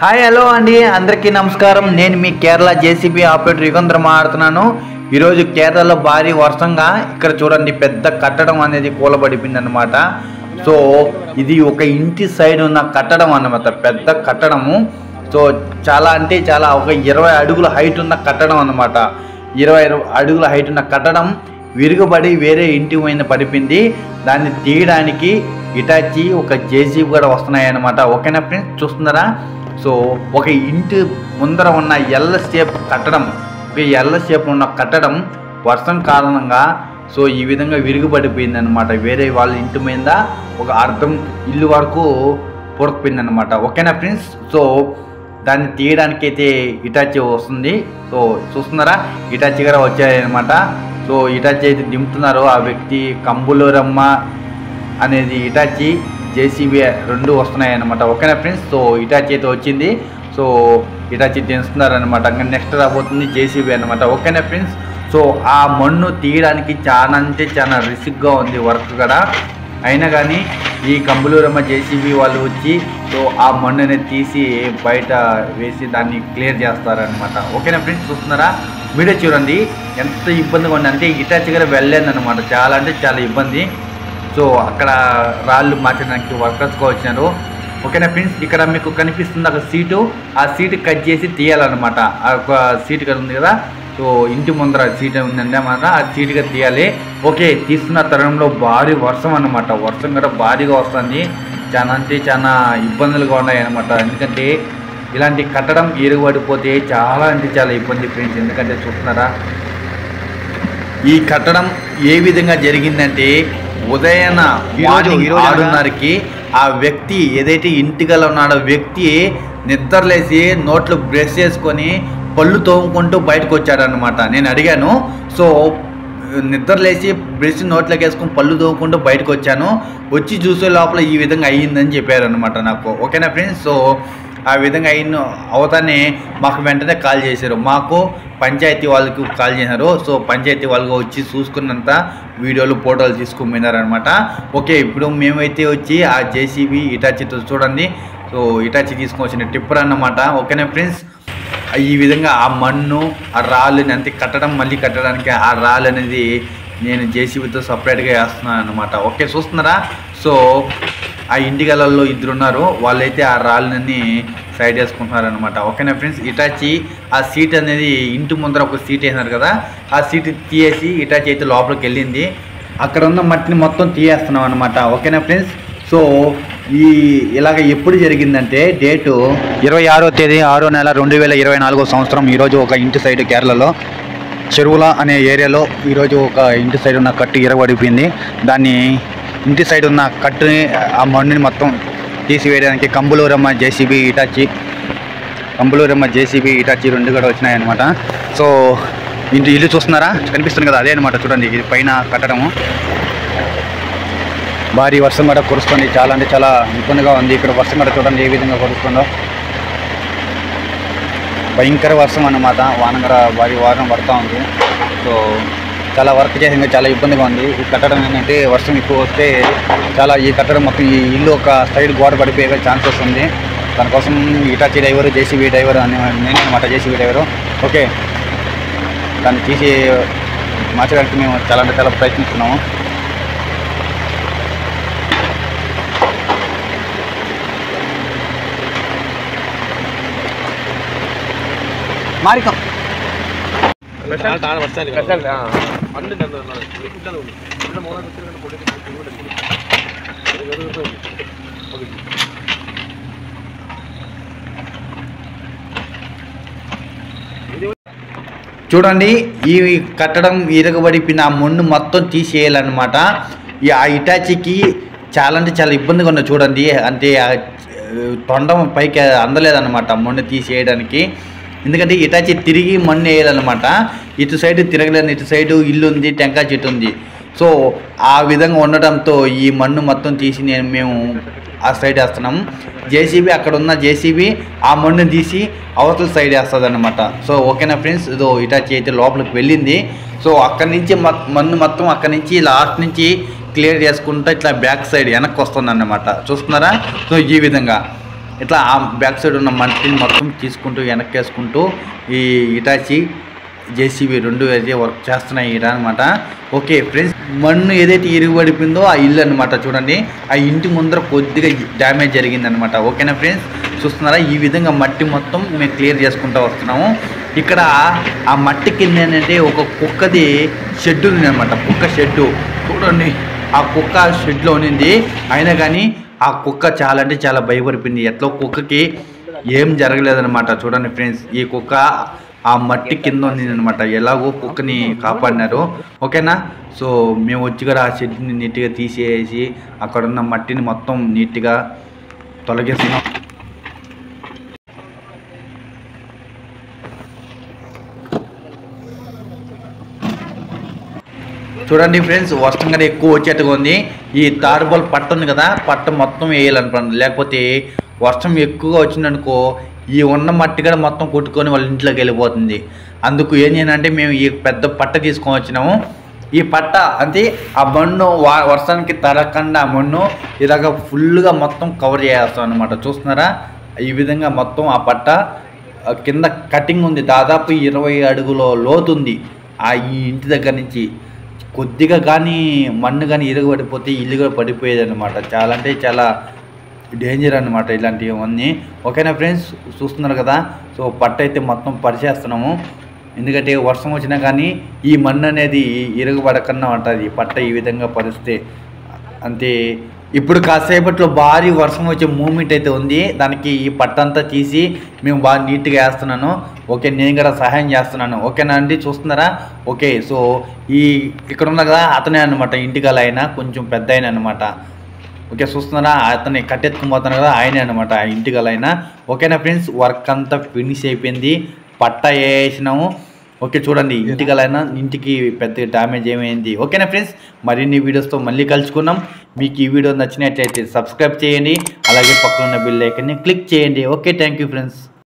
Hi hello అండి, అందరికీ నమస్కారం. నేను మీ కేరళ జేసీబీ ఆపరేటర్ యుగంధర మాట్లాడుతున్నాను. ఈరోజు కేరళలో భారీ వర్షంగా ఇక్కడ చూడండి పెద్ద కట్టడం అనేది కూలబడిపోయింది అనమాట. సో ఇది ఒక ఇంటి సైడ్ ఉన్న కట్టడం అన్నమాట, పెద్ద కట్టడము. సో చాలా అంటే చాలా ఒక 20 అడుగుల హైట్ ఉన్న కట్టడం అన్నమాట. 20 అడుగుల హైట్ ఉన్న కట్టడం విరుగుబడి వేరే ఇంటి పైన పడిపోయింది. దాన్ని తీయడానికి ఇటాచి ఒక జేసీబీ కూడా వస్తున్నాయి అన్నమాట. ఓకేనా ఫ్రెండ్స్, చూస్తున్నారా? సో ఒక ఇంటి ముందర ఉన్న ఎల్ల షేప్ కట్టడం, ఒక ఎల్ల షేప్ ఉన్న కట్టడం వర్షం కారణంగా సో ఈ విధంగా విరుగుబడిపోయింది అనమాట. వేరే వాళ్ళ ఇంటి మీద ఒక అర్థం ఇల్లు వరకు పొరకపోయింది అనమాట. ఓకేనా ఫ్రెండ్స్, సో దాన్ని తీయడానికి అయితే ఇటాచి వస్తుంది. సో చూస్తున్నారా, ఇటాచి కూడా వచ్చాయన్నమాట. సో ఇటాచి అయితే దింపుతున్నారు. ఆ వ్యక్తి కంబులూరమ్మ అనేది ఇటాచి, జేసీబీ రెండు వస్తున్నాయి అన్నమాట. ఓకేనా ఫ్రెండ్స్, సో ఇటాచి అయితే వచ్చింది. సో ఇటాచి దించుతున్నారు అనమాట. ఇంకా నెక్స్ట్ రాబోతుంది జేసీబీ అనమాట. ఓకేనా ఫ్రెండ్స్, సో ఆ మన్ను తీయడానికి చాలా అంటే చాలా రిస్క్గా ఉంది వర్క్ కూడా. అయినా కానీ ఈ కంబులూరమ్మ జేసీబీ వాళ్ళు వచ్చి సో ఆ మన్ను అనేది తీసి బయట వేసి దాన్ని క్లియర్ చేస్తారనమాట. ఓకేనా ఫ్రెండ్స్, చూస్తున్నారా? వీడియో చూడండి ఎంత ఇబ్బందిగా ఉంది అంటే ఇటాచి కూడా వెళ్ళలేదన్నమాట. చాలా అంటే చాలా ఇబ్బంది. సో అక్కడ రాళ్ళు మార్చడానికి వర్కర్స్గా వచ్చినారు. ఓకేనా ఫ్రెండ్స్, ఇక్కడ మీకు కనిపిస్తుంది ఒక సీటు, ఆ సీటు కట్ చేసి తీయాలన్నమాట. ఆ ఒక సీటు కదా ఉంది కదా, సో ఇంటి ముందర సీటు ఉందండి అన్నమాట, ఆ సీటుగా తీయాలి. ఓకే, తీస్తున్న తరుణంలో భారీ వర్షం అన్నమాట. వర్షం కూడా భారీగా వస్తుంది. చాలా అంటే చాలా ఇబ్బందులుగా ఉన్నాయి అన్నమాట. ఎందుకంటే ఇలాంటి కట్టడం ఇరుగుపడిపోతే చాలా అంటే చాలా ఇబ్బంది ఫ్రెండ్స్. ఎందుకంటే చూస్తున్నారా, ఈ కట్టడం ఏ విధంగా జరిగిందంటే ఉదయాన 6:30కి ఆ వ్యక్తి ఏదైతే ఇంటికల్ ఉన్నాడో వ్యక్తి నిద్రలేసి నోట్లో బ్రష్ చేసుకొని పళ్ళు తోముకుంటూ బయటకు వచ్చాడనమాట. నేను అడిగాను, సో నిద్రలేసి బ్రష్ నోట్లోకి వేసుకొని పళ్ళు తోముకుంటూ బయటకు వచ్చాను, వచ్చి చూసే లోపల ఈ విధంగా అయ్యిందని చెప్పారు అనమాట నాకు. ఓకేనా ఫ్రెండ్స్, సో ఆ విధంగా అయిన అవతానే మాకు వెంటనే కాల్ చేశారు. మాకు పంచాయతీ వాళ్ళకి కాల్ చేశారు. సో పంచాయతీ వాళ్ళు వచ్చి చూసుకున్నంత వీడియోలు ఫోటోలు తీసుకుపోయినారనమాట. ఓకే, ఇప్పుడు మేమైతే వచ్చి ఆ జేసీబీ ఇటాచితో చూడండి, సో ఇటాచి తీసుకొచ్చిన టిప్పర్ అన్నమాట. ఓకేనా ఫ్రెండ్స్, ఈ విధంగా ఆ మన్ను ఆ రాళ్ళని అంతే కట్టడం, మళ్ళీ కట్టడానికి ఆ రాళ్ళు అనేది నేను జేసీబీతో సపరేట్గా వేస్తున్నాను అనమాట. ఓకే, చూస్తున్నారా? సో ఆ ఇంటిగలలో ఇద్దరు ఉన్నారు, వాళ్ళైతే ఆ రాళ్ళని సైడ్ వేసుకుంటున్నారు అనమాట. ఓకేనా ఫ్రెండ్స్, ఇటాచి ఆ సీట్ అనేది ఇంటి ముందర ఒక సీట్ వేసినారు కదా, ఆ సీట్ తీసేసి ఇటాచి అయితే లోపలికి వెళ్ళింది. అక్కడ ఉన్న మట్టిని మొత్తం తీయేస్తున్నాం అనమాట. ఓకేనా ఫ్రెండ్స్, సో ఇలాగ ఎప్పుడు జరిగిందంటే డేటు 26వ తేదీ 6వ నెల 2024వ సంవత్సరం. ఈరోజు ఒక ఇంటి సైడ్ కేరళలో చెరువుల అనే ఏరియాలో ఈరోజు ఒక ఇంటి సైడ్ ఉన్న కట్టు ఇరగబడిపోయింది. దాన్ని ఇంటి సైడ్ ఉన్న కట్టుని ఆ మన్నుని మొత్తం తీసివేయడానికి కంబులూరమ్మ జేసీబీ ఇటాచి రెండు కూడా వచ్చినాయన్నమాట. సో ఇల్లు చూస్తున్నారా, కనిపిస్తుంది కదా, అదే అనమాట. చూడండి, ఇది పైన కట్టడము. భారీ వర్షం కూడా కురుస్తుంది. చాలా అంటే చాలా ఇబ్బందిగా ఉంది. ఇక్కడ వర్షం కూడా చూడండి ఏ విధంగా కురుస్తుందో. భయంకర వర్షం అన్నమాట. వాన కూడా భారీ వారం పడుతూ ఉంది. సో చాలా వర్క్ చేసి చాలా ఇబ్బందిగా ఉంది. ఈ కట్టడం ఏంటంటే వర్షం ఎక్కువ వస్తే చాలా ఈ కట్టడం మొత్తం ఈ ఇల్లు ఒక సైడ్ గోడ పడిపోయే ఛాన్సెస్ ఉంది. దానికోసం ఇటాచి డ్రైవరు, జేసీబీ డ్రైవర్ అని నేను అనమాట, జేసీబీ డ్రైవరు. ఓకే, దాన్ని తీసి మార్చడానికి మేము చాలా అంటే చాలా ప్రయత్నిస్తున్నాము. మారికం చూడండి, ఈ కట్టడం ఇరగబడిపోయిన ఆ మన్ను మొత్తం తీసేయాలన్నమాట. ఆ ఇటాచికి చాలా అంటే చాలా ఇబ్బందిగా ఉంది. చూడండి, అంటే తొండం పైకి అందలేదన్నమాట మన్ను తీసేయడానికి. ఎందుకంటే ఇటాచి తిరిగి మన్ను వేయాలన్నమాట. ఇటు సైడ్ తిరగలేని, ఇటు సైడు ఇల్లు ఉంది, టెంకాయ చెట్టు ఉంది. సో ఆ విధంగా ఉండడంతో ఈ మన్ను మొత్తం తీసి మేము ఆ సైడ్ వేస్తున్నాము. జేసీబీ అక్కడ ఉన్న జేసీబీ ఆ మన్ను తీసి అవతల సైడ్ వేస్తుంది అనమాట. సో ఓకేనా ఫ్రెండ్స్, ఇదో ఇటాచి అయితే లోపలికి వెళ్ళింది. సో అక్కడి నుంచి మన్ను మొత్తం అక్కడి నుంచి లాస్ట్ నుంచి క్లియర్ చేసుకుంటూ ఇట్లా బ్యాక్ సైడ్ వెనక్కి వస్తుంది అన్నమాట. చూస్తున్నారా? సో ఈ విధంగా ఇట్లా ఆ బ్యాక్ సైడ్ ఉన్న మట్టిని మొత్తం తీసుకుంటూ వెనక్కేసుకుంటూ ఈ ఇటాచి జేసీబీ రెండు అయితే వర్క్ చేస్తున్నాయి అనమాట. ఓకే ఫ్రెండ్స్, మన్ను ఏదైతే ఇరుగుపడిపోయిందో ఆ ఇల్లు అనమాట. చూడండి, ఆ ఇంటి ముందర కొద్దిగా డ్యామేజ్ జరిగిందనమాట. ఓకేనా ఫ్రెండ్స్, చూస్తున్నారా? ఈ విధంగా మట్టి మొత్తం మేము క్లియర్ చేసుకుంటూ వస్తున్నాము. ఇక్కడ ఆ మట్టి కింద ఏంటంటే ఒక కుక్కది షెడ్ ఉంది అనమాట. కుక్క షెడ్డు చూడండి, ఆ కుక్క షెడ్లో ఉన్నింది. అయినా కానీ ఆ కుక్క చాలా అంటే చాలా భయపడిపోయింది. ఎట్లా కుక్కకి ఏం జరగలేదనమాట. చూడండి ఫ్రెండ్స్, ఈ కుక్క ఆ మట్టి కింద ఉంది అనమాట. ఎలాగో కుక్కని కాపాడినారు. ఓకేనా? సో మేము వచ్చి కూడా ఆ షెడ్ని నీట్గా తీసేసి అక్కడున్న మట్టిని మొత్తం నీట్గా తొలగిస్తున్నాం. చూడండి ఫ్రెండ్స్, వర్షం కూడా ఎక్కువ వచ్చేట్టుగా ఉంది. ఈ తార్బల్ పట్ట ఉంది కదా, పట్ట మొత్తం వేయాలనుకోండి. లేకపోతే వర్షం ఎక్కువగా వచ్చిందనుకో ఈ ఉన్న మట్టి కూడా మొత్తం కొట్టుకొని వాళ్ళ ఇంట్లోకి వెళ్ళిపోతుంది. అందుకు ఏం చేయాలంటే మేము ఈ పెద్ద పట్ట తీసుకొని వచ్చినాము. ఈ పట్ట అంటే ఆ మన్ను వర్షానికి తడకుండా మన్ను ఇలాగ ఫుల్గా మొత్తం కవర్ చేస్తాం అనమాట. చూస్తున్నారా? ఈ విధంగా మొత్తం ఆ పట్ట కింద కటింగ్ ఉంది. దాదాపు 20 అడుగుల లోతు ఉంది. ఈ ఇంటి దగ్గర నుంచి కొద్దిగా కానీ మన్ను కానీ ఇరగబడిపోతే ఇల్లు కూడా పడిపోయేది అనమాట. చాలా అంటే చాలా డేంజర్ అనమాట ఇలాంటివన్నీ. ఓకేనా ఫ్రెండ్స్, చూస్తున్నారు కదా? సో పట్ట అయితే మొత్తం పరిచేస్తున్నాము. ఎందుకంటే వర్షం వచ్చినా కానీ ఈ మన్ను అనేది ఇరగబడకన్నా ఉంటుంది పట్ట ఈ విధంగా పరిస్తే. అంతే, ఇప్పుడు కాసేపట్లో భారీ వర్షం వచ్చే మూమెంట్ అయితే ఉంది. దానికి ఈ పట్ట అంతా తీసి మేము బాగా నీట్గా వేస్తున్నాను. ఓకే, నేను కూడా సహాయం చేస్తున్నాను. ఓకేనా అండి? చూస్తున్నారా? ఓకే, సో ఇక్కడ ఉన్న కదా అతనే అనమాట, ఇంటికల ఆయన కొంచెం పెద్ద ఆయన అనమాట. ఓకే, చూస్తున్నారా? అతన్ని కట్టెత్తుకుపోతాను కదా, ఆయనే అనమాట ఆ ఇంటికల ఆయన. ఓకేనా ఫ్రెండ్స్, వర్క్ అంతా ఫినిష్ అయిపోయింది. పట్ట వేసినాము. ఓకే, చూడండి, ఇంటికి పెద్ద డ్యామేజ్ ఏమైంది. ఓకేనా ఫ్రెండ్స్, మరిన్ని వీడియోస్తో మళ్ళీ కలుసుకున్నాం. మీకు ఈ వీడియో నచ్చినట్లయితే సబ్స్క్రైబ్ చేయండి. అలాగే పక్కన ఉన్న బెల్ ఐకాన్ని క్లిక్ చేయండి. Okay, thank you friends.